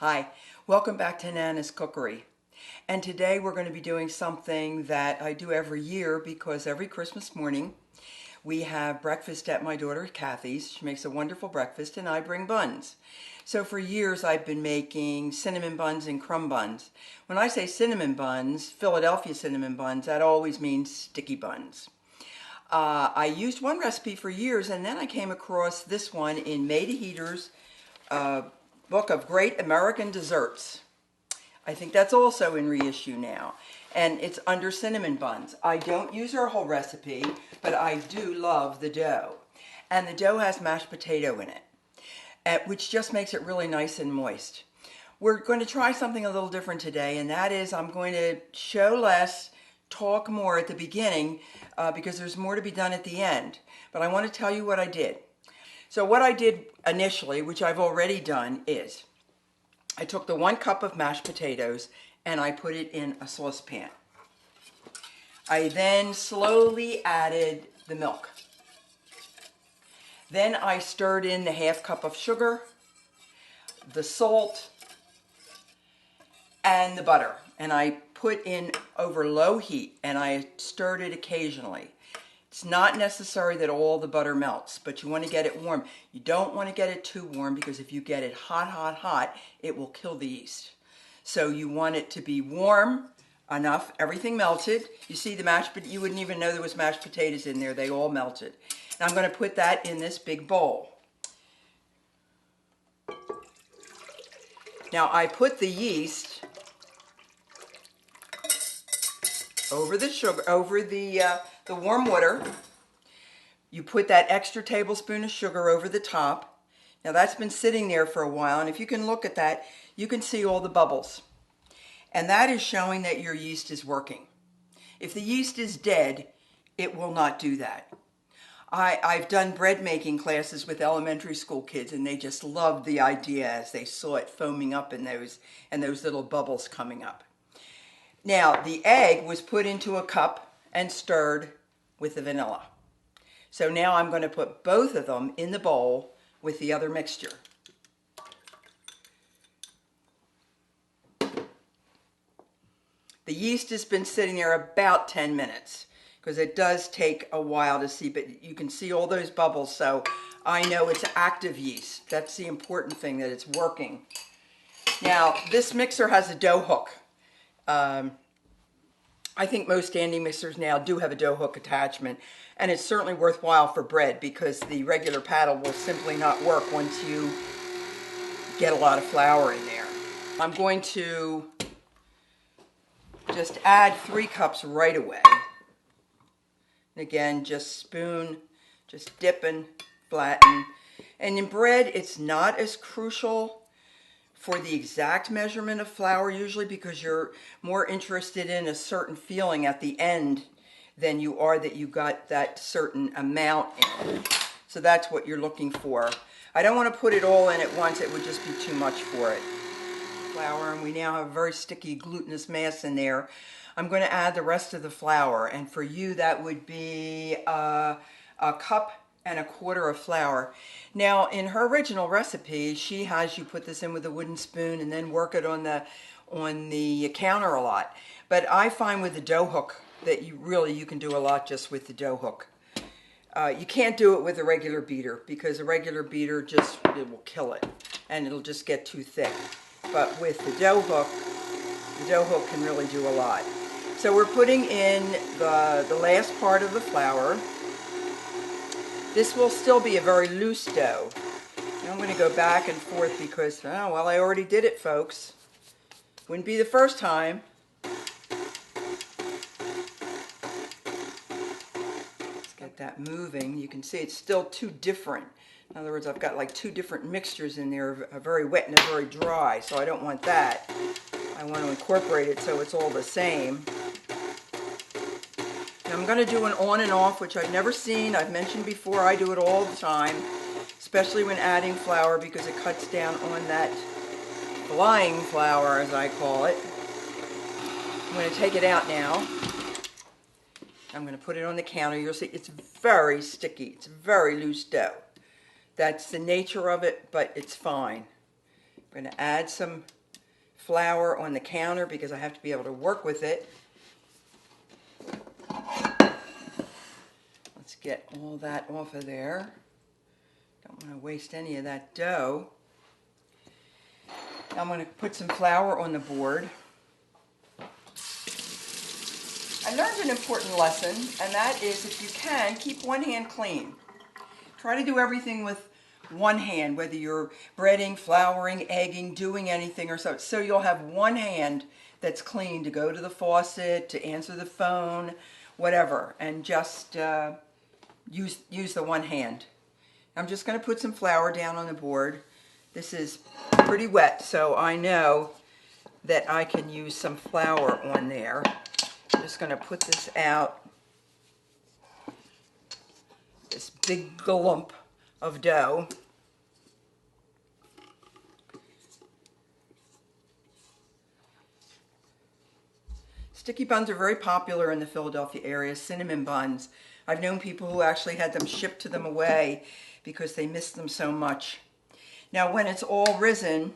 Hi, welcome back to Nana's Cookery. And today we're going to be doing something that I do every year because every Christmas morning we have breakfast at my daughter Kathy's. She makes a wonderful breakfast and I bring buns. So for years I've been making cinnamon buns and crumb buns. When I say cinnamon buns, Philadelphia cinnamon buns, that always means sticky buns. I used one recipe for years and then I came across this one in Made to Heater's book of Great American Desserts. I think that's also in reissue now, and it's under cinnamon buns. I don't use her whole recipe, but I do love the dough, and the dough has mashed potato in it, which just makes it really nice and moist. We're going to try something a little different today, and that is I'm going to show less, talk more at the beginning because there's more to be done at the end, but I want to tell you what I did. So what I did initially, which I've already done, is I took the 1 cup of mashed potatoes and I put it in a saucepan. I then slowly added the milk. Then I stirred in the 1/2 cup of sugar, the salt, and the butter. And I put in over low heat and I stirred it occasionally. It's not necessary that all the butter melts, but you want to get it warm. You don't want to get it too warm because if you get it hot, it will kill the yeast. So you want it to be warm enough, everything melted. You see the mashed, but you wouldn't even know there was mashed potatoes in there. They all melted. And I'm going to put that in this big bowl. Now I put the yeast over the sugar, over the warm water. You put that extra tablespoon of sugar over the top. Now that's been sitting there for a while, and if you can look at that, you can see all the bubbles. And that is showing that your yeast is working. If the yeast is dead, it will not do that. I've done bread making classes with elementary school kids, and they just loved the idea as they saw it foaming up in those little bubbles coming up. Now, the egg was put into a cup and stirred with the vanilla. So now I'm going to put both of them in the bowl with the other mixture. The yeast has been sitting there about 10 minutes because it does take a while to see, but you can see all those bubbles, so I know it's active yeast. That's the important thing, that it's working. Now, this mixer has a dough hook. I think most standing mixers now do have a dough hook attachment, and it's certainly worthwhile for bread because the regular paddle will simply not work once you get a lot of flour in there. I'm going to just add 3 cups right away. And again, just spoon, just dip and flatten. And in bread, it's not as crucial for the exact measurement of flour usually because you're more interested in a certain feeling at the end than you are that you got that certain amount in. So that's what you're looking for. I don't want to put it all in at once, it would just be too much for it. Flour, and we now have a very sticky glutinous mass in there. I'm going to add the rest of the flour, and for you that would be a cup and 1/4 of flour. Now in her original recipe she has you put this in with a wooden spoon and then work it on the counter a lot, but I find with the dough hook that you can do a lot just with the dough hook. You can't do it with a regular beater because a regular beater it will kill it and it'll just get too thick, but with the dough hook can really do a lot. So we're putting in the last part of the flour. This will still be a very loose dough. Now I'm going to go back and forth because, oh, well, I already did it, folks. Wouldn't be the first time. Let's get that moving. You can see it's still 2 different. In other words, I've got like 2 different mixtures in there, a very wet and a very dry, so I don't want that. I want to incorporate it so it's all the same. I'm going to do an on and off, which I've never seen. I've mentioned before, I do it all the time, especially when adding flour because it cuts down on that flying flour, as I call it. I'm going to take it out now. I'm going to put it on the counter. You'll see it's very sticky. It's very loose dough. That's the nature of it, but it's fine. I'm going to add some flour on the counter because I have to be able to work with it. Let's get all that off of there. Don't want to waste any of that dough. Now I'm going to put some flour on the board. I learned an important lesson, and that is, if you can, keep one hand clean. Try to do everything with one hand, whether you're breading, flouring, egging, doing anything or so you'll have one hand that's clean to go to the faucet, to answer the phone, whatever, and just use the one hand. I'm just going to put some flour down on the board. This is pretty wet, so I know that I can use some flour on there. I'm just going to put this out, this big glump of dough. Sticky buns are very popular in the Philadelphia area, cinnamon buns. I've known people who actually had them shipped to them away because they missed them so much. Now when it's all risen,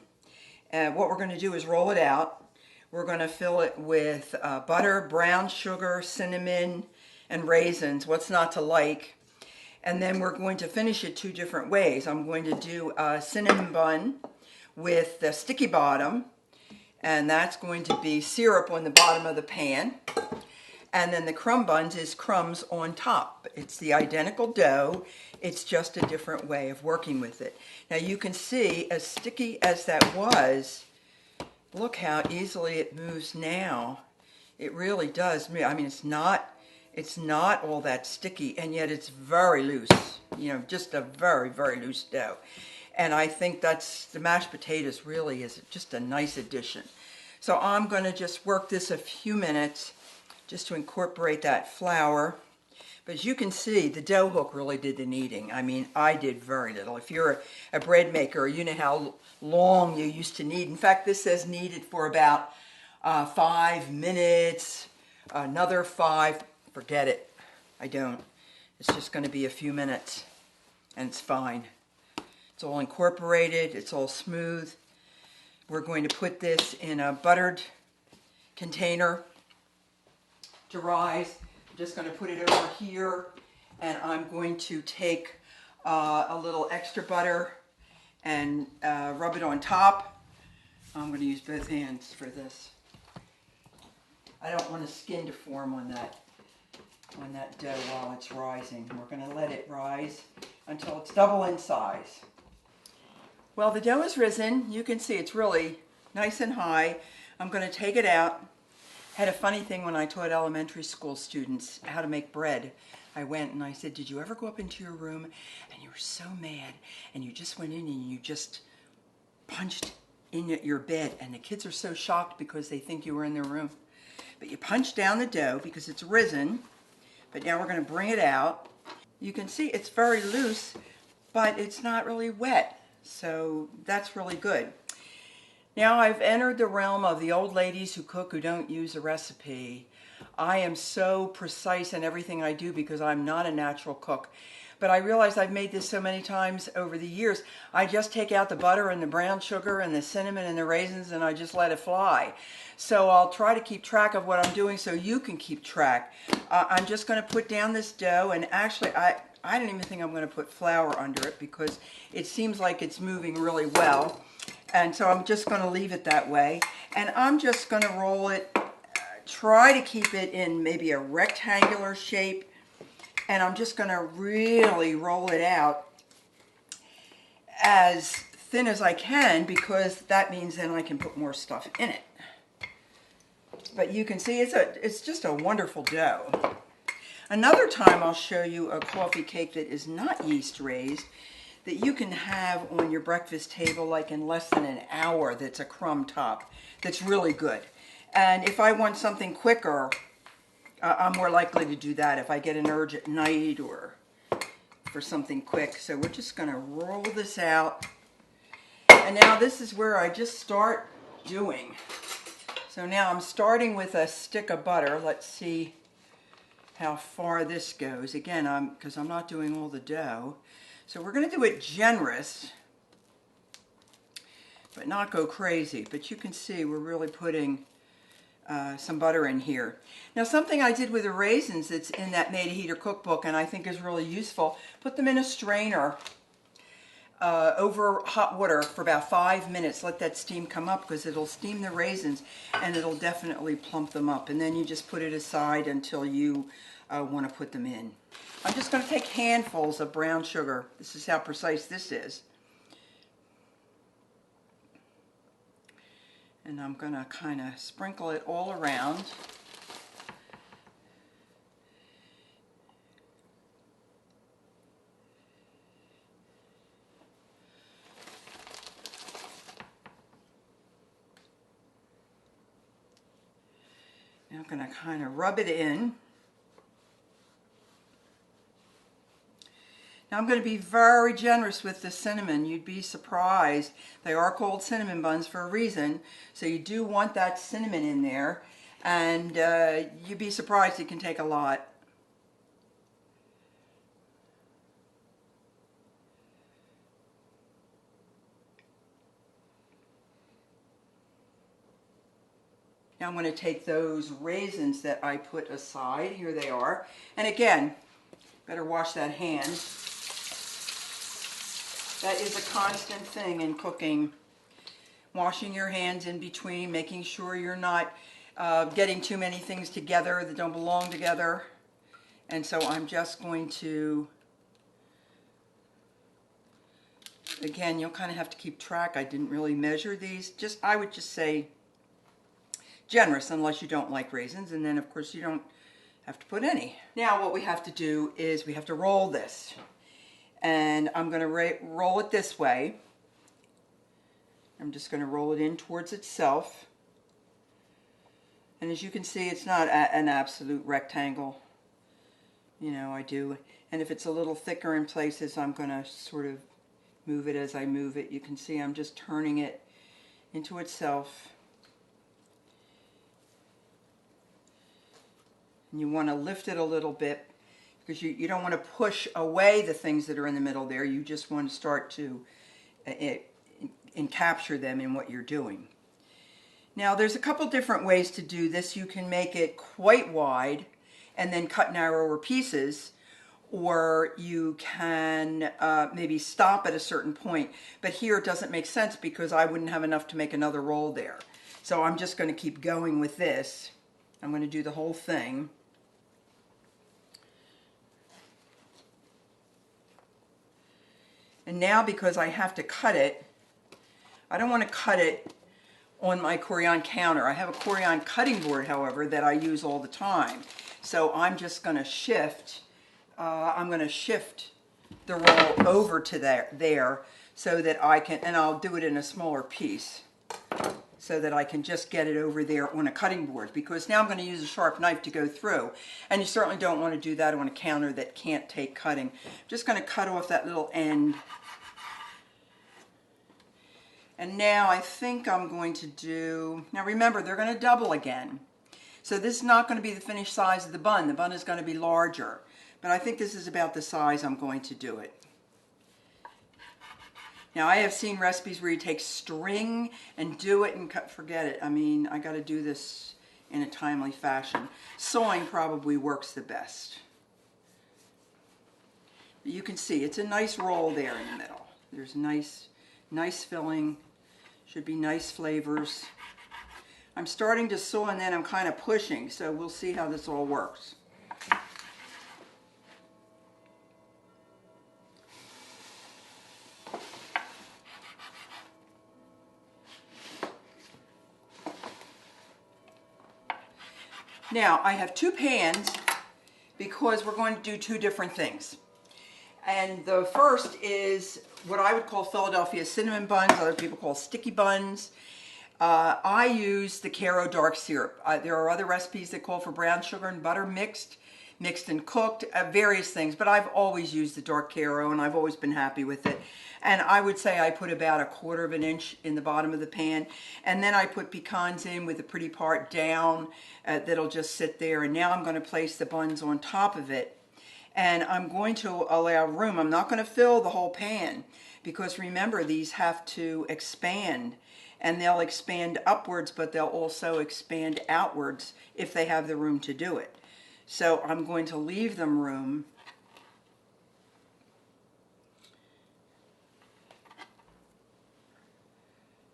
what we're going to do is roll it out. We're going to fill it with butter, brown sugar, cinnamon, and raisins. What's not to like? And then we're going to finish it two different ways. I'm going to do a cinnamon bun with the sticky bottom, and that's going to be syrup on the bottom of the pan. And then the crumb buns is crumbs on top. It's the identical dough. It's just a different way of working with it. Now you can see, as sticky as that was, look how easily it moves now. It really does move. I mean, it's not all that sticky, and yet it's very loose. You know, just a very, very loose dough. And I think that's, the mashed potatoes really is just a nice addition. So I'm going to just work this a few minutes just to incorporate that flour. But as you can see, the dough hook really did the kneading. I mean, I did very little. If you're a bread maker, you know how long you used to knead. In fact, this says kneaded for about 5 minutes, another 5. Forget it. I don't. It's just going to be a few minutes, and it's fine. It's all incorporated. It's all smooth. We're going to put this in a buttered container to rise. I'm just going to put it over here, and I'm going to take a little extra butter and rub it on top. I'm going to use both hands for this. I don't want a skin to form on that dough while it's rising. We're going to let it rise until it's double in size. Well, the dough is risen. You can see it's really nice and high. I'm going to take it out. Had a funny thing when I taught elementary school students how to make bread. I went and I said, did you ever go up into your room and you were so mad and you just went in and you just punched in your bed, and the kids are so shocked because they think you were in their room. But you punch down the dough because it's risen, but now we're going to bring it out. You can see it's very loose, but it's not really wet, so that's really good. Now I've entered the realm of the old ladies who cook who don't use a recipe. I am so precise in everything I do because I'm not a natural cook. But I realize I've made this so many times over the years. I just take out the butter and the brown sugar and the cinnamon and the raisins and I just let it fly. So I'll try to keep track of what I'm doing so you can keep track. I'm just going to put down this dough, and actually I don't even think I'm going to put flour under it because it seems like it's moving really well. And so I'm just going to leave it that way. And I'm just going to roll it, try to keep it in maybe a rectangular shape. And I'm just going to really roll it out as thin as I can, because that means then I can put more stuff in it. But you can see it's just a wonderful dough. Another time I'll show you a coffee cake that is not yeast raised, that you can have on your breakfast table like in less than an hour, that's a crumb top, that's really good. And if I want something quicker, I'm more likely to do that if I get an urge at night or for something quick. So we're just going to roll this out. And now this is where I just start doing. So now I'm starting with a stick of butter. Let's see how far this goes. Again, because I'm not doing all the dough. So we're going to do it generous but not go crazy. But you can see we're really putting some butter in here. Now, something I did with the raisins that's in that Made a Heater cookbook and I think is really useful, put them in a strainer over hot water for about 5 minutes. Let that steam come up because it'll steam the raisins and it'll definitely plump them up. And then you just put it aside until you want to put them in. I'm just going to take handfuls of brown sugar. This is how precise this is. And I'm going to kind of sprinkle it all around. Now I'm going to kind of rub it in. Now I'm going to be very generous with the cinnamon. You'd be surprised. They are called cinnamon buns for a reason. So you do want that cinnamon in there. And you'd be surprised it can take a lot. Now I'm going to take those raisins that I put aside. Here they are. And again, better wash that hand. That is a constant thing in cooking. Washing your hands in between, making sure you're not getting too many things together that don't belong together. And so I'm just going to, again, you'll kind of have to keep track. I didn't really measure these. I would just say generous unless you don't like raisins, and then of course you don't have to put any. Now what we have to do is we have to roll this. And I'm going to roll it this way. I'm just going to roll it in towards itself. And as you can see, it's not an absolute rectangle. You know, I do. And if it's a little thicker in places, I'm going to sort of move it as I move it. You can see I'm just turning it into itself. And you want to lift it a little bit, because you don't want to push away the things that are in the middle there. You just want to start to encapture them in what you're doing. Now there's a couple different ways to do this. You can make it quite wide and then cut narrower pieces, or you can maybe stop at a certain point. But here it doesn't make sense because I wouldn't have enough to make another roll there. So I'm just going to keep going with this. I'm going to do the whole thing. And now, because I have to cut it, I don't want to cut it on my Cookery counter. I have a Cookery cutting board, however, that I use all the time. So I'm just going to shift. I'm going to shift the roll over to there so that I can, and I'll do it in a smaller piece, so that I can just get it over there on a cutting board, because now I'm going to use a sharp knife to go through. And you certainly don't want to do that on a counter that can't take cutting. I'm just going to cut off that little end. And now I think I'm going to do, now remember, they're going to double again. So this is not going to be the finished size of the bun. The bun is going to be larger. But I think this is about the size I'm going to do it. Now I have seen recipes where you take string and do it and forget it. I mean, I got to do this in a timely fashion. Sewing probably works the best. But you can see it's a nice roll there in the middle. There's nice filling, should be nice flavors. I'm starting to sew and then I'm kind of pushing, so we'll see how this all works. Now I have two pans because we're going to do two different things. And the first is what I would call Philadelphia cinnamon buns. Other people call sticky buns. I use the Caro dark syrup. There are other recipes that call for brown sugar and butter mixed and cooked, various things. But I've always used the dark Caro and I've always been happy with it. And I would say I put about 1/4 of an inch in the bottom of the pan. And then I put pecans in with the pretty part down that'll just sit there. And now I'm going to place the buns on top of it. And I'm going to allow room. I'm not going to fill the whole pan because remember, these have to expand, and they'll expand upwards, but they'll also expand outwards if they have the room to do it. So I'm going to leave them room.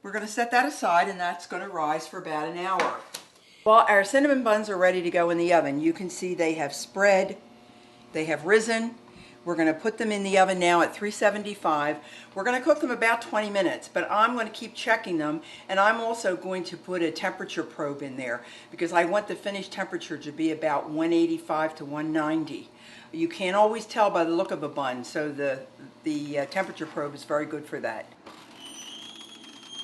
We're going to set that aside, and that's going to rise for about an hour. Well, our cinnamon buns are ready to go in the oven. You can see they have spread, they have risen. We're going to put them in the oven now at 375. We're going to cook them about 20 minutes, but I'm going to keep checking them, and I'm also going to put a temperature probe in there because I want the finished temperature to be about 185 to 190. You can't always tell by the look of a bun, so the temperature probe is very good for that.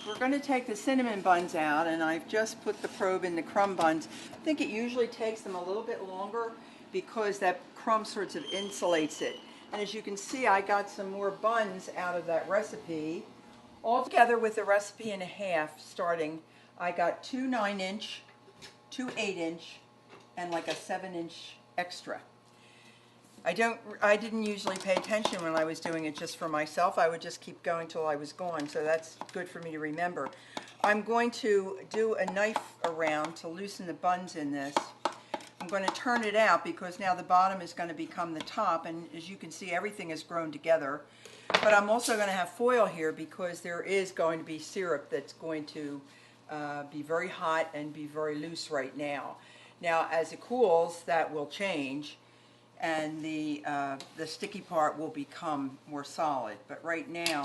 We're going to take the cinnamon buns out, and I've just put the probe in the crumb buns. I think it usually takes them a little bit longer because that crumb sort of insulates it. And as you can see, I got some more buns out of that recipe. Altogether with the recipe and a half starting, I got 2 9-inch, 2 8-inch, and like a 7-inch extra. I didn't usually pay attention when I was doing it just for myself. I would just keep going till I was gone, so that's good for me to remember. I'm going to do a knife around to loosen the buns in this. I'm going to turn it out because now the bottom is going to become the top, and as you can see, everything is grown together. But I'm also going to have foil here because there is going to be syrup that's going to be very hot and be very loose right now. Now, as it cools, that will change, and the sticky part will become more solid. But right now,